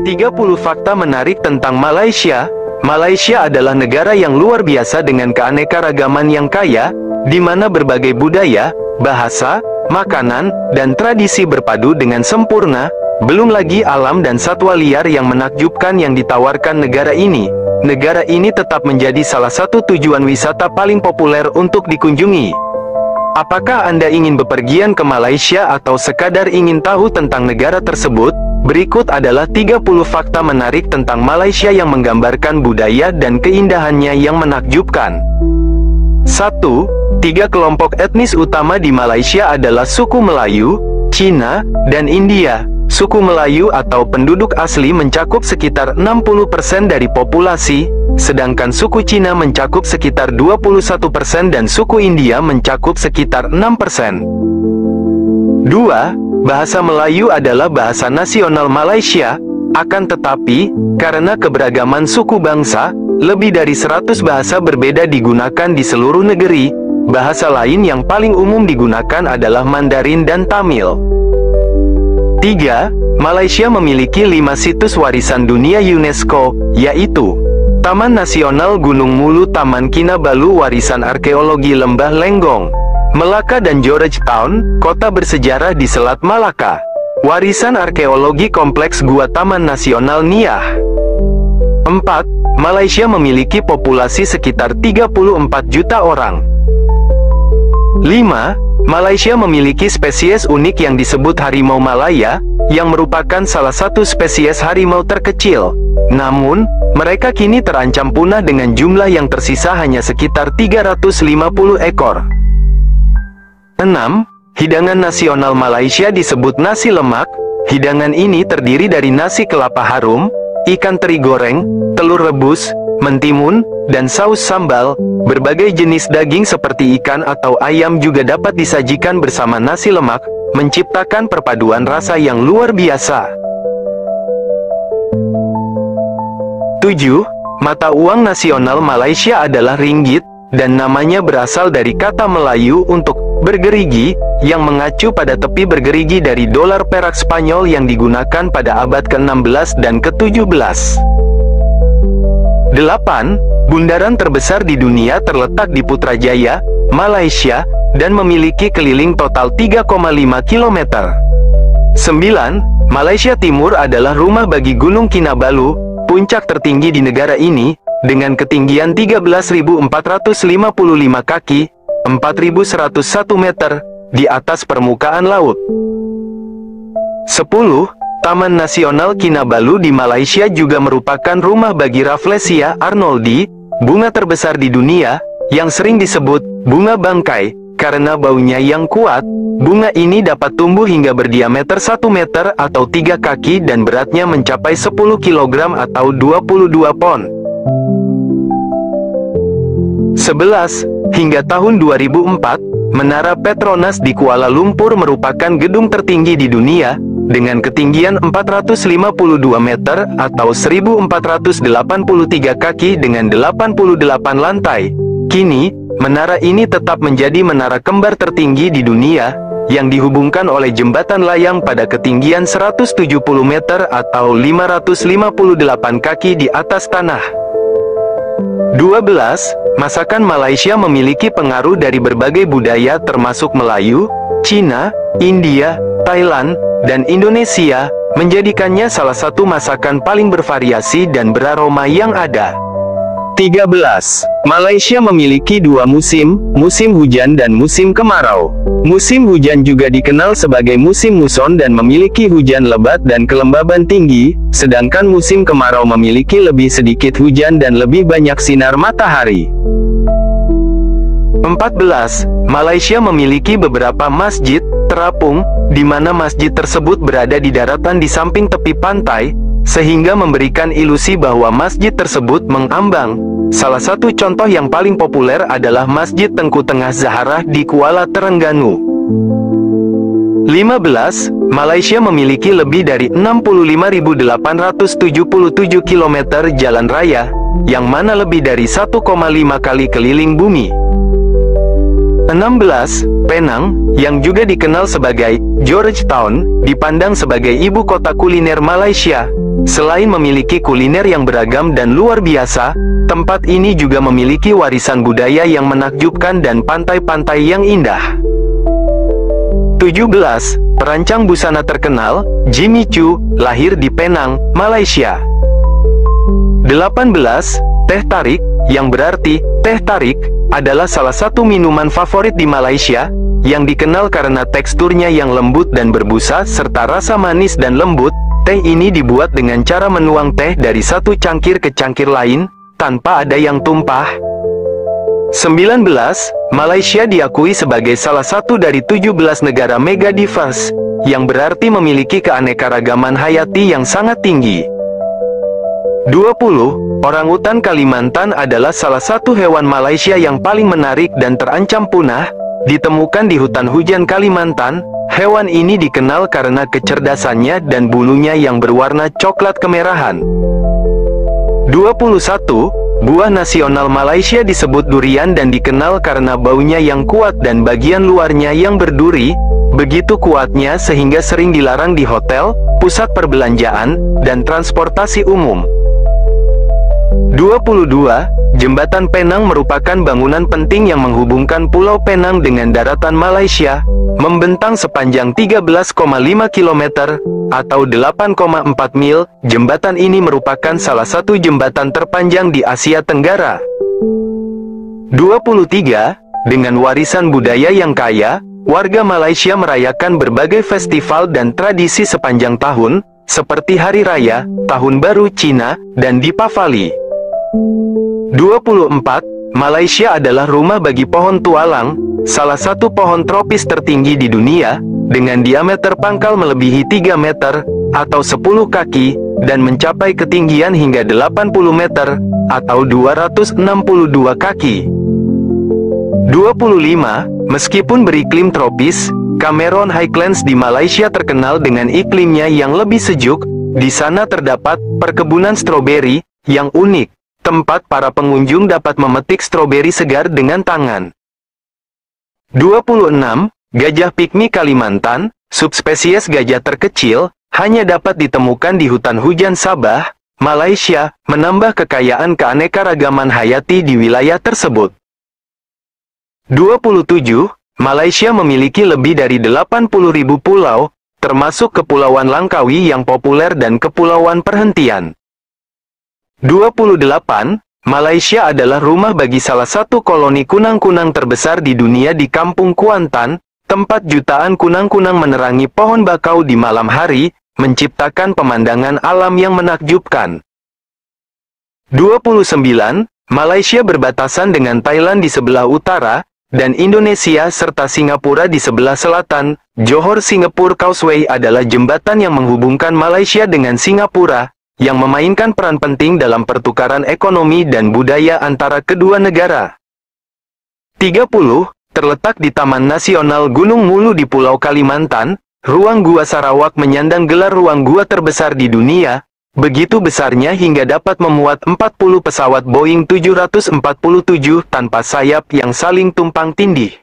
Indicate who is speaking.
Speaker 1: 30 fakta menarik tentang Malaysia. Malaysia adalah negara yang luar biasa dengan keanekaragaman yang kaya, di mana berbagai budaya, bahasa, makanan, dan tradisi berpadu dengan sempurna. Belum lagi alam dan satwa liar yang menakjubkan yang ditawarkan negara ini. Negara ini tetap menjadi salah satu tujuan wisata paling populer untuk dikunjungi. Apakah Anda ingin bepergian ke Malaysia atau sekadar ingin tahu tentang negara tersebut? Berikut adalah 30 fakta menarik tentang Malaysia yang menggambarkan budaya dan keindahannya yang menakjubkan. 1. 3 kelompok etnis utama di Malaysia adalah suku Melayu, Cina, dan India. Suku Melayu atau penduduk asli mencakup sekitar 60% dari populasi, sedangkan suku Cina mencakup sekitar 21% dan suku India mencakup sekitar 6%. 2. Bahasa Melayu adalah bahasa nasional Malaysia, akan tetapi, karena keberagaman suku bangsa, lebih dari 100 bahasa berbeda digunakan di seluruh negeri. Bahasa lain yang paling umum digunakan adalah Mandarin dan Tamil. 3. Malaysia memiliki 5 situs warisan dunia UNESCO, yaitu Taman Nasional Gunung Mulu, Taman Kinabalu, warisan arkeologi Lembah Lenggong, Melaka, dan Georgetown, kota bersejarah di Selat Malaka. Warisan arkeologi kompleks Gua Taman Nasional Niah. 4. Malaysia memiliki populasi sekitar 34 juta orang. 5. Malaysia memiliki spesies unik yang disebut harimau Malaya, yang merupakan salah satu spesies harimau terkecil. Namun, mereka kini terancam punah dengan jumlah yang tersisa hanya sekitar 350 ekor. 6. Hidangan nasional Malaysia disebut nasi lemak. Hidangan ini terdiri dari nasi kelapa harum, ikan teri goreng, telur rebus, mentimun, dan saus sambal. Berbagai jenis daging seperti ikan atau ayam juga dapat disajikan bersama nasi lemak, menciptakan perpaduan rasa yang luar biasa. 7. Mata uang nasional Malaysia adalah ringgit, dan namanya berasal dari kata Melayu untuk bergerigi, yang mengacu pada tepi bergerigi dari dolar perak Spanyol yang digunakan pada abad ke-16 dan ke-17. 8. Bundaran terbesar di dunia terletak di Putrajaya, Malaysia, dan memiliki keliling total 3,5 km. 9. Malaysia Timur adalah rumah bagi Gunung Kinabalu, puncak tertinggi di negara ini, dengan ketinggian 13.455 kaki, 4.101 meter, di atas permukaan laut. 10. Taman Nasional Kinabalu di Malaysia juga merupakan rumah bagi Rafflesia arnoldii, bunga terbesar di dunia, yang sering disebut bunga bangkai, karena baunya yang kuat. Bunga ini dapat tumbuh hingga berdiameter 1 meter atau 3 kaki dan beratnya mencapai 10 kg atau 22 pon. 11. Hingga tahun 2004, Menara Petronas di Kuala Lumpur merupakan gedung tertinggi di dunia, dengan ketinggian 452 meter atau 1483 kaki dengan 88 lantai. Kini, menara ini tetap menjadi menara kembar tertinggi di dunia, yang dihubungkan oleh jembatan layang pada ketinggian 170 meter atau 558 kaki di atas tanah. 12. Masakan Malaysia memiliki pengaruh dari berbagai budaya termasuk Melayu, Cina, India, Thailand, dan Indonesia, menjadikannya salah satu masakan paling bervariasi dan beraroma yang ada. 13. Malaysia memiliki 2 musim, musim hujan dan musim kemarau. Musim hujan juga dikenal sebagai musim muson dan memiliki hujan lebat dan kelembaban tinggi, sedangkan musim kemarau memiliki lebih sedikit hujan dan lebih banyak sinar matahari. 14. Malaysia memiliki beberapa masjid terapung, di mana masjid tersebut berada di daratan di samping tepi pantai, sehingga memberikan ilusi bahwa masjid tersebut mengambang. Salah satu contoh yang paling populer adalah Masjid Tengku Tengah Zaharah di Kuala Terengganu. 15. Malaysia memiliki lebih dari 65.877 km jalan raya, yang mana lebih dari 1,5 kali keliling bumi. 16. Penang, yang juga dikenal sebagai Georgetown, dipandang sebagai ibu kota kuliner Malaysia. Selain memiliki kuliner yang beragam dan luar biasa, tempat ini juga memiliki warisan budaya yang menakjubkan dan pantai-pantai yang indah. 17. Perancang busana terkenal, Jimmy Choo, lahir di Penang, Malaysia. 18. Teh tarik, yang berarti teh tarik, adalah salah satu minuman favorit di Malaysia, yang dikenal karena teksturnya yang lembut dan berbusa serta rasa manis dan lembut. Teh ini dibuat dengan cara menuang teh dari satu cangkir ke cangkir lain, tanpa ada yang tumpah. 19. Malaysia diakui sebagai salah satu dari 17 negara mega diverse, yang berarti memiliki keanekaragaman hayati yang sangat tinggi. 20. Orangutan Kalimantan adalah salah satu hewan Malaysia yang paling menarik dan terancam punah. Ditemukan di hutan hujan Kalimantan, hewan ini dikenal karena kecerdasannya dan bulunya yang berwarna coklat kemerahan. 21. Buah nasional Malaysia disebut durian dan dikenal karena baunya yang kuat dan bagian luarnya yang berduri, begitu kuatnya sehingga sering dilarang di hotel, pusat perbelanjaan, dan transportasi umum. 22. Jembatan Penang merupakan bangunan penting yang menghubungkan Pulau Penang dengan daratan Malaysia, membentang sepanjang 13,5 km, atau 8,4 mil. Jembatan ini merupakan salah satu jembatan terpanjang di Asia Tenggara. 23. Dengan warisan budaya yang kaya, warga Malaysia merayakan berbagai festival dan tradisi sepanjang tahun, seperti Hari Raya, Tahun Baru Cina, dan Deepavali. 24. Malaysia adalah rumah bagi pohon tualang, salah satu pohon tropis tertinggi di dunia, dengan diameter pangkal melebihi 3 meter, atau 10 kaki, dan mencapai ketinggian hingga 80 meter, atau 262 kaki. 25. Meskipun beriklim tropis, Cameron Highlands di Malaysia terkenal dengan iklimnya yang lebih sejuk. Di sana terdapat perkebunan stroberi yang unik, tempat para pengunjung dapat memetik stroberi segar dengan tangan. 26. Gajah pikmi Kalimantan, subspesies gajah terkecil, hanya dapat ditemukan di hutan hujan Sabah, Malaysia, menambah kekayaan keanekaragaman hayati di wilayah tersebut. 27. Malaysia memiliki lebih dari 80.000 pulau, termasuk Kepulauan Langkawi yang populer dan Kepulauan Perhentian. 28. Malaysia adalah rumah bagi salah satu koloni kunang-kunang terbesar di dunia di Kampung Kuantan, tempat jutaan kunang-kunang menerangi pohon bakau di malam hari, menciptakan pemandangan alam yang menakjubkan. 29. Malaysia berbatasan dengan Thailand di sebelah utara, dan Indonesia serta Singapura di sebelah selatan. Johor Singapore Causeway adalah jembatan yang menghubungkan Malaysia dengan Singapura, yang memainkan peran penting dalam pertukaran ekonomi dan budaya antara kedua negara. 30. Terletak di Taman Nasional Gunung Mulu di Pulau Kalimantan, ruang gua Sarawak menyandang gelar ruang gua terbesar di dunia, begitu besarnya hingga dapat memuat 40 pesawat Boeing 747 tanpa sayap yang saling tumpang tindih.